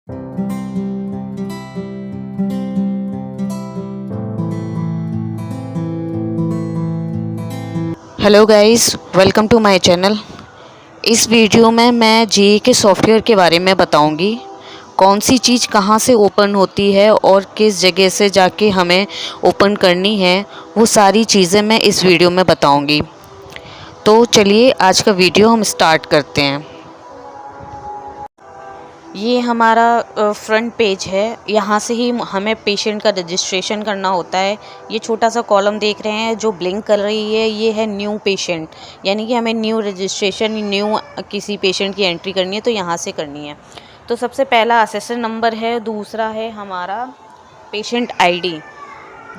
Hello guys, welcome to my channel. इस video में मैं जीई के सॉफ्टवेयर के बारे में बताऊंगी। कौन सी चीज़ कहां से ओपन होती है और किस जगह से जाके हमें ओपन करनी है, वो सारी चीज़ें मैं इस वीडियो में बताऊंगी। तो चलिए आज का वीडियो हम स्टार्ट करते हैं। ये हमारा फ्रंट पेज है। यहाँ से ही हमें पेशेंट का रजिस्ट्रेशन करना होता है। ये छोटा सा कॉलम देख रहे हैं जो ब्लिंक कर रही है, ये है न्यू पेशेंट, यानी कि हमें न्यू रजिस्ट्रेशन, न्यू किसी पेशेंट की एंट्री करनी है तो यहाँ से करनी है। तो सबसे पहला असेसर नंबर है, दूसरा है हमारा पेशेंट आईडी।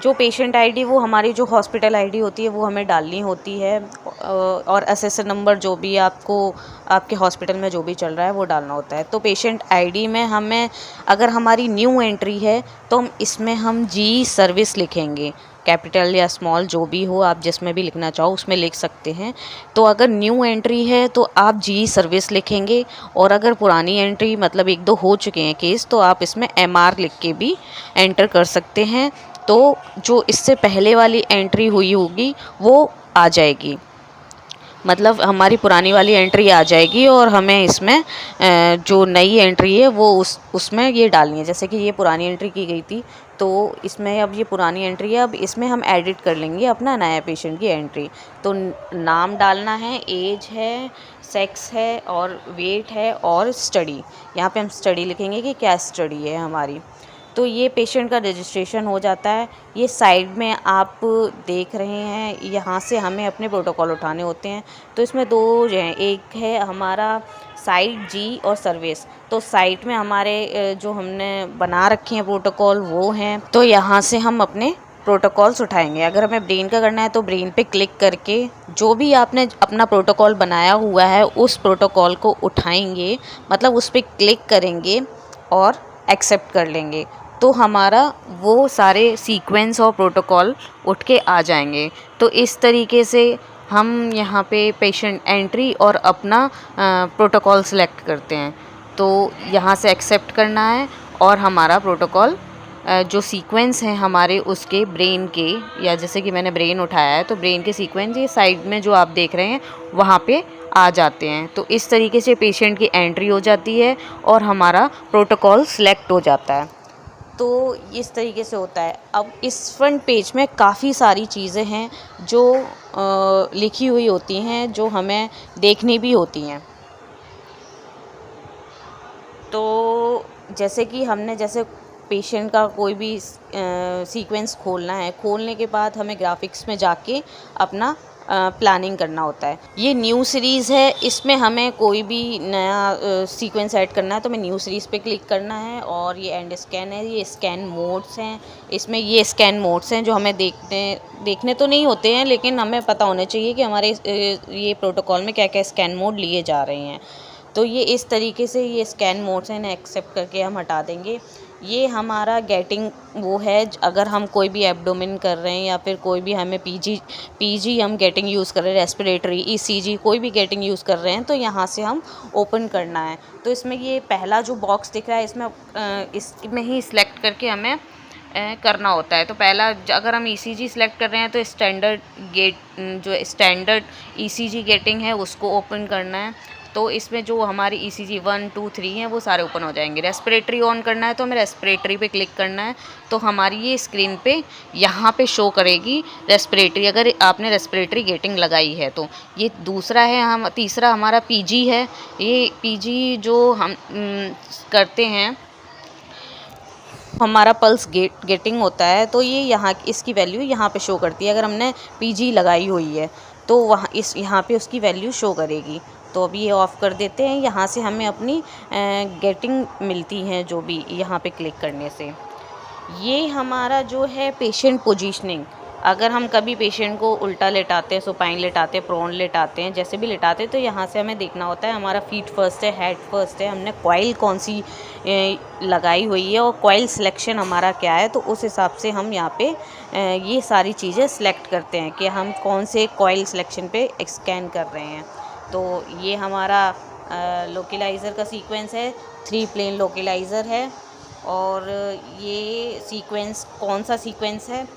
जो पेशेंट आईडी वो हमारी जो हॉस्पिटल आईडी होती है वो हमें डालनी होती है, और असेसर नंबर जो भी आपको आपके हॉस्पिटल में जो भी चल रहा है वो डालना होता है। तो पेशेंट आईडी में हमें, अगर हमारी न्यू एंट्री है तो हम जी सर्विस लिखेंगे, कैपिटल या स्मॉल जो भी हो, आप जिसमें भी लिखना चाहो उसमें लिख सकते हैं। तो अगर न्यू एंट्री है तो आप जी सर्विस लिखेंगे, और अगर पुरानी एंट्री मतलब एक दो हो चुके हैं केस तो आप इसमें एमआर लिख के भी एंटर कर सकते हैं। तो जो इससे पहले वाली एंट्री हुई होगी वो आ जाएगी, मतलब हमारी पुरानी वाली एंट्री आ जाएगी, और हमें इसमें जो नई एंट्री है वो उसमें ये डालनी है। जैसे कि ये पुरानी एंट्री की गई थी तो इसमें अब ये पुरानी एंट्री है, अब इसमें हम एडिट कर लेंगे अपना नया पेशेंट की एंट्री। तो नाम डालना है, एज है, सेक्स है, और वेट है, और स्टडी। यहाँ पे हम स्टडी लिखेंगे कि क्या स्टडी है हमारी। तो ये पेशेंट का रजिस्ट्रेशन हो जाता है। ये साइड में आप देख रहे हैं, यहाँ से हमें अपने प्रोटोकॉल उठाने होते हैं। तो इसमें दो हैं, एक है हमारा साइट जी और सर्विस। तो साइट में हमारे जो हमने बना रखे हैं प्रोटोकॉल वो हैं, तो यहाँ से हम अपने प्रोटोकॉल्स उठाएंगे। अगर हमें ब्रेन का करना है तो ब्रेन पे क्लिक करके जो भी आपने अपना प्रोटोकॉल बनाया हुआ है उस प्रोटोकॉल को उठाएंगे, मतलब उस पर क्लिक करेंगे और एक्सेप्ट कर लेंगे, तो हमारा वो सारे सीक्वेंस और प्रोटोकॉल उठ के आ जाएंगे। तो इस तरीके से हम यहाँ पे पेशेंट एंट्री और अपना प्रोटोकॉल सेलेक्ट करते हैं। तो यहाँ से एक्सेप्ट करना है, और हमारा प्रोटोकॉल जो सीक्वेंस हैं हमारे उसके ब्रेन के, या जैसे कि मैंने ब्रेन उठाया है तो ब्रेन के सीक्वेंस ये साइड में जो आप देख रहे हैं वहाँ पे आ जाते हैं। तो इस तरीके से पेशेंट की एंट्री हो जाती है और हमारा प्रोटोकॉल सिलेक्ट हो जाता है। तो इस तरीके से होता है। अब इस फ्रंट पेज में काफ़ी सारी चीज़ें हैं जो लिखी हुई होती हैं, जो हमें देखनी भी होती हैं। तो जैसे कि हमने जैसे पेशेंट का कोई भी सीक्वेंस खोलना है, खोलने के बाद हमें ग्राफिक्स में जाके अपना प्लानिंग करना होता है। ये न्यू सीरीज़ है, इसमें हमें कोई भी नया सीक्वेंस ऐड करना है तो हमें न्यू सीरीज़ पे क्लिक करना है, और ये एंड स्कैन है। ये स्कैन मोड्स हैं, इसमें ये स्कैन मोड्स हैं जो हमें देखने तो नहीं होते हैं, लेकिन हमें पता होना चाहिए कि हमारे ये प्रोटोकॉल में क्या क्या स्कैन मोड लिए जा रहे हैं। तो ये इस तरीके से ये स्कैन मोड से इन्हें एक्सेप्ट करके हम हटा देंगे। ये हमारा गेटिंग वो है, अगर हम कोई भी एब्डोमेन कर रहे हैं या फिर कोई भी हमें पीजी हम गेटिंग यूज़ कर रहे हैं, रेस्पिरेटरी, ईसीजी कोई भी गेटिंग यूज़ कर रहे हैं तो यहाँ से हम ओपन करना है। तो इसमें ये पहला जो बॉक्स दिख रहा है इसमें ही सिलेक्ट करके हमें करना होता है। तो पहला अगर हम ईसीजी सिलेक्ट कर रहे हैं तो स्टैंडर्ड ईसीजी गेटिंग है उसको ओपन करना है। तो इसमें जो हमारी ईसीजी 1, 2, 3 हैं वो सारे ओपन हो जाएंगे। रेस्पिरेटरी ऑन करना है तो हमें रेस्पिरेटरी पे क्लिक करना है, तो हमारी ये स्क्रीन पे यहाँ पे शो करेगी रेस्पिरेटरी, अगर आपने रेस्पिरेटरी गेटिंग लगाई है तो। ये दूसरा है, तीसरा हमारा पीजी है। ये पीजी जो हम करते हैं, हमारा पल्स गेटिंग होता है, तो ये यहाँ इसकी वैल्यू यहाँ पे शो करती है। अगर हमने पीजी लगाई हुई है तो यहाँ पे उसकी वैल्यू शो करेगी। तो अभी ये ऑफ़ कर देते हैं। यहाँ से हमें अपनी गेटिंग मिलती हैं जो भी यहाँ पे क्लिक करने से। ये हमारा जो है पेशेंट पोजीशनिंग, अगर हम कभी पेशेंट को उल्टा लेटाते हैं, सुपाइन लेटाते हैं, प्रोन लेटाते हैं, जैसे भी लेटाते हैं, तो यहाँ से हमें देखना होता है हमारा फीट फर्स्ट है, हेड फर्स्ट है, हमने कॉइल कौन सी लगाई हुई है और कॉइल सिलेक्शन हमारा क्या है। तो उस हिसाब से हम यहाँ पे ये सारी चीज़ें सिलेक्ट करते हैं कि हम कौन से कॉइल सिलेक्शन पे स्कैन कर रहे हैं। तो ये हमारा लोकेलाइज़र का सीक्वेंस है, 3 प्लेन लोकेलाइज़र है, और ये सीक्वेंस कौन सा सीक्वेंस है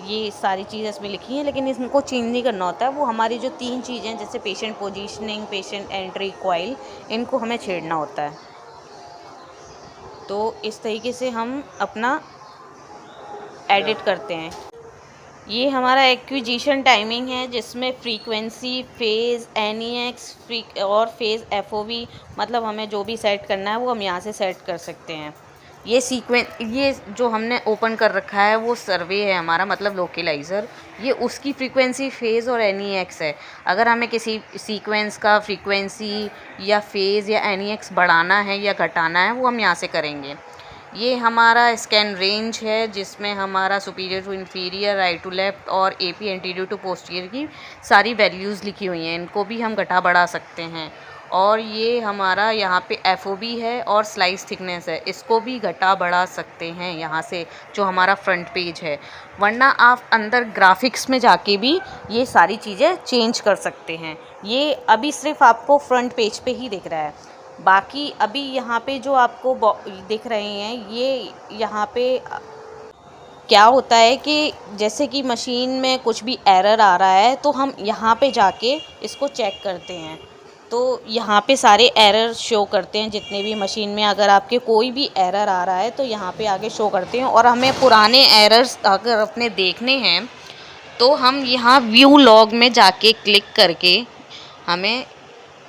ये सारी चीज़ें इसमें लिखी हैं, लेकिन इनको चेंज नहीं करना होता है। वो हमारी जो 3 चीज़ें हैं जैसे patient positioning, patient entry, coil, इनको हमें छेड़ना होता है। तो इस तरीके से हम अपना एडिट करते हैं। ये हमारा एक्विजिशन टाइमिंग है जिसमें फ्रीक्वेंसी, फेज़, NEX और फेज़ FOV, मतलब हमें जो भी सेट करना है वो हम यहाँ से सेट कर सकते हैं। ये जो हमने ओपन कर रखा है वो सर्वे है हमारा, मतलब लोकेलाइज़र। ये उसकी फ्रीक्वेंसी, फेज़ और NEX है। अगर हमें किसी सीक्वेंस का फ्रीक्वेंसी या फेज़ या NEX बढ़ाना है या घटाना है वो हम यहाँ से करेंगे। ये हमारा स्कैन रेंज है जिसमें हमारा superior to inferior, right to left और AP एंटीरियर टू पोस्टीरियर की सारी वैल्यूज़ लिखी हुई हैं। इनको भी हम घटा बढ़ा सकते हैं। और ये हमारा यहाँ पे FOB है और स्लाइस थिकनेस है, इसको भी घटा बढ़ा सकते हैं यहाँ से, जो हमारा फ्रंट पेज है। वरना आप अंदर ग्राफिक्स में जाके भी ये सारी चीज़ें चेंज कर सकते हैं। ये अभी सिर्फ आपको फ्रंट पेज पे ही दिख रहा है। बाकी अभी यहाँ पे जो आपको दिख रहे हैं ये यहाँ पे क्या होता है कि जैसे कि मशीन में कुछ भी एरर आ रहा है तो हम यहाँ पे जाके इसको चेक करते हैं। तो यहाँ पे सारे एरर शो करते हैं जितने भी मशीन में, अगर आपके कोई भी एरर आ रहा है तो यहाँ पे आगे शो करते हैं। और हमें पुराने एरर्स अगर अपने देखने हैं तो हम यहाँ व्यू लॉग में जाके क्लिक करके, हमें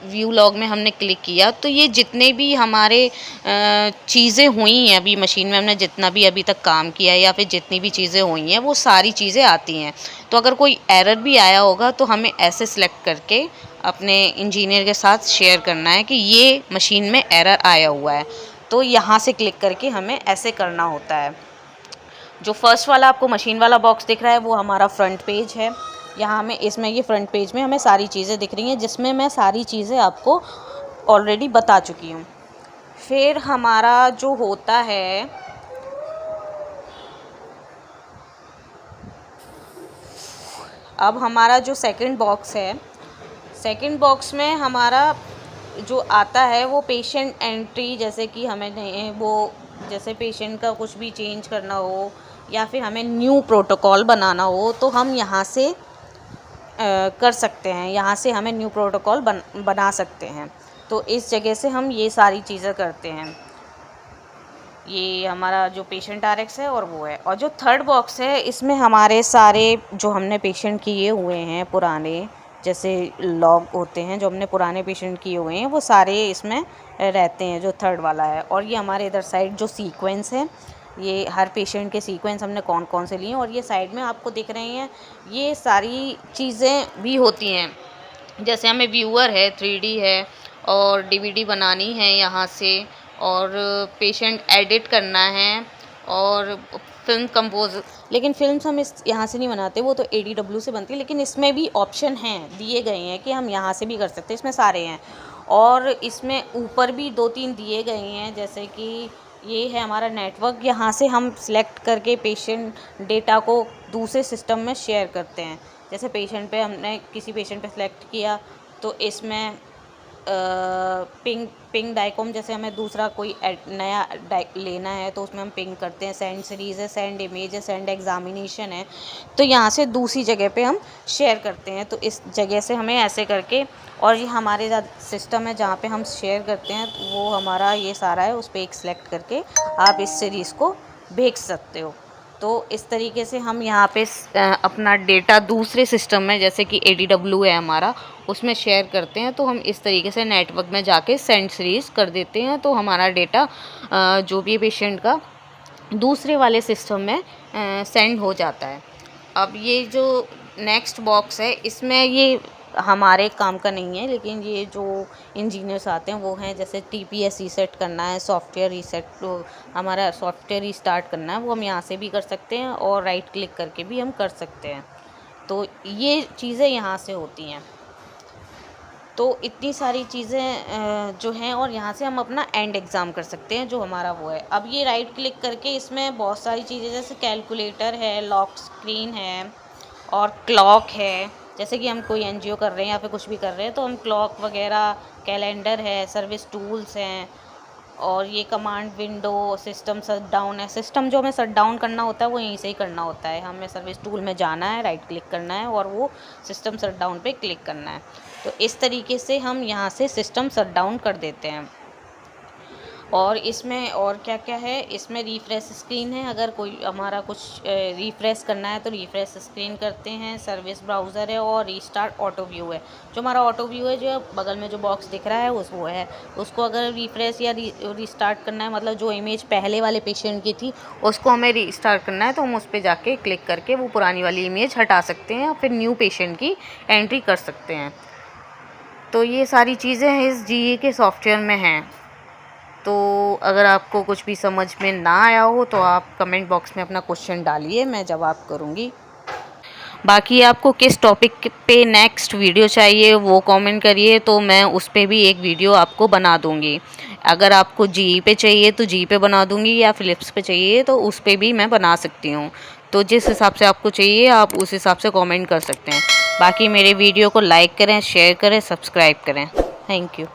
व्यू लॉग में हमने क्लिक किया तो ये जितने भी हमारे चीज़ें हुई हैं अभी मशीन में, हमने जितना भी अभी तक काम किया है या फिर जितनी भी चीज़ें हुई हैं वो सारी चीज़ें आती हैं। तो अगर कोई एरर भी आया होगा तो हमें ऐसे सिलेक्ट करके अपने इंजीनियर के साथ शेयर करना है कि ये मशीन में एरर आया हुआ है। तो यहाँ से क्लिक करके हमें ऐसे करना होता है। जो फर्स्ट वाला आपको मशीन वाला बॉक्स दिख रहा है वो हमारा फ्रंट पेज है। यहाँ हमें इसमें ये फ्रंट पेज में हमें सारी चीज़ें दिख रही हैं जिसमें मैं सारी चीज़ें आपको ऑलरेडी बता चुकी हूँ। फिर हमारा जो होता है अब हमारा जो सेकंड बॉक्स है, सेकंड बॉक्स में हमारा जो आता है वो पेशेंट एंट्री, जैसे कि हमें वो जैसे पेशेंट का कुछ भी चेंज करना हो या फिर हमें न्यू प्रोटोकॉल बनाना हो तो हम यहाँ से कर सकते हैं। यहाँ से हमें न्यू प्रोटोकॉल बना सकते हैं। तो इस जगह से हम ये सारी चीज़ें करते हैं। ये हमारा जो पेशेंट RX है और वो है। और जो थर्ड बॉक्स है इसमें हमारे सारे जो हमने पेशेंट किए हुए हैं पुराने, जैसे लॉग होते हैं जो हमने पुराने पेशेंट किए हुए हैं वो सारे इसमें रहते हैं, जो थर्ड वाला है। और ये हमारे इधर साइड जो सीक्वेंस है, ये हर पेशेंट के सीक्वेंस हमने कौन कौन से लिए हैं। और ये साइड में आपको दिख रही हैं ये सारी चीज़ें भी होती हैं, जैसे हमें व्यूअर है, 3D है और DVD बनानी है यहाँ से, और पेशेंट एडिट करना है और फिल्म कंपोज, लेकिन फिल्म्स हम इस यहाँ से नहीं बनाते, वो तो ADW से बनती है। लेकिन इसमें भी ऑप्शन हैं, दिए गए हैं कि हम यहाँ से भी कर सकते हैं, इसमें सारे हैं। और इसमें ऊपर भी 2-3 दिए गए हैं, जैसे कि ये है हमारा नेटवर्क, यहाँ से हम सिलेक्ट करके पेशेंट डेटा को दूसरे सिस्टम में शेयर करते हैं। जैसे पेशेंट पे हमने किसी पेशेंट पे सिलेक्ट किया तो इसमें पिंग डाइकॉम, जैसे हमें दूसरा कोई नया लेना है तो उसमें हम पिंग करते हैं। सेंड सीरीज़ है, सेंड इमेज है, सेंड एग्जामिनेशन है, तो यहाँ से दूसरी जगह पे हम शेयर करते हैं। तो इस जगह से हमें ऐसे करके, और ये हमारे सिस्टम है जहाँ पे हम शेयर करते हैं, तो वो हमारा ये सारा है, उस पर एक सिलेक्ट करके आप इस सीरीज़ को भेज सकते हो। तो इस तरीके से हम यहाँ पे अपना डेटा दूसरे सिस्टम में, जैसे कि ADW है हमारा, उसमें शेयर करते हैं। तो हम इस तरीके से नेटवर्क में जाके सेंड सीरीज़ कर देते हैं, तो हमारा डेटा जो भी पेशेंट का दूसरे वाले सिस्टम में सेंड हो जाता है। अब ये जो नेक्स्ट बॉक्स है इसमें ये हमारे काम का नहीं है, लेकिन ये जो इंजीनियर्स आते हैं वो हैं, जैसे TPS रीसेट करना है, सॉफ्टवेयर रीसेट, तो हमारा सॉफ्टवेयर रीस्टार्ट करना है, वो हम यहाँ से भी कर सकते हैं और राइट क्लिक करके भी हम कर सकते हैं। तो ये चीज़ें यहाँ से होती हैं। तो इतनी सारी चीज़ें जो हैं, और यहाँ से हम अपना एंड एग्ज़ाम कर सकते हैं जो हमारा वो है। अब ये राइट क्लिक करके इसमें बहुत सारी चीज़ें, जैसे कैलकुलेटर है, लॉक स्क्रीन है और क्लॉक है। जैसे कि हम कोई NGO कर रहे हैं या फिर कुछ भी कर रहे हैं तो हम क्लॉक वगैरह, कैलेंडर है, सर्विस टूल्स हैं, और ये command window system shut down है। सिस्टम जो हमें शट डाउन करना होता है वो यहीं से ही करना होता है, हमें सर्विस टूल में जाना है, राइट क्लिक करना है और वो सिस्टम शट डाउन पे क्लिक करना है। तो इस तरीके से हम यहाँ से सिस्टम शट डाउन कर देते हैं। और इसमें और क्या क्या है, इसमें रिफ़्रेश स्क्रीन है, अगर कोई हमारा कुछ रिफ़्रेश करना है तो रिफ़्रेश स्क्रीन करते हैं। सर्विस ब्राउज़र है और रीस्टार्ट ऑटो व्यू है। जो हमारा ऑटो व्यू है, जो बगल में जो बॉक्स दिख रहा है उस वो है, उसको अगर रिफ़्रेश या रीस्टार्ट करना है, मतलब जो इमेज पहले वाले पेशेंट की थी उसको हमें रीस्टार्ट करना है, तो हम उस पर जाके क्लिक करके वो पुरानी वाली इमेज हटा सकते हैं या फिर न्यू पेशेंट की एंट्री कर सकते हैं। तो ये सारी चीज़ें इस GE के सॉफ्टवेयर में हैं। तो अगर आपको कुछ भी समझ में ना आया हो तो आप कमेंट बॉक्स में अपना क्वेश्चन डालिए, मैं जवाब करूँगी। बाकी आपको किस टॉपिक पे नेक्स्ट वीडियो चाहिए वो कमेंट करिए, तो मैं उस पे भी एक वीडियो आपको बना दूँगी। अगर आपको GE पे चाहिए तो GE पे बना दूँगी, या फ़िलिप्स पे चाहिए तो उस पे भी मैं बना सकती हूँ। तो जिस हिसाब से आपको चाहिए आप उस हिसाब से कमेंट कर सकते हैं। बाकी मेरे वीडियो को लाइक करें, शेयर करें, सब्सक्राइब करें। Thank you.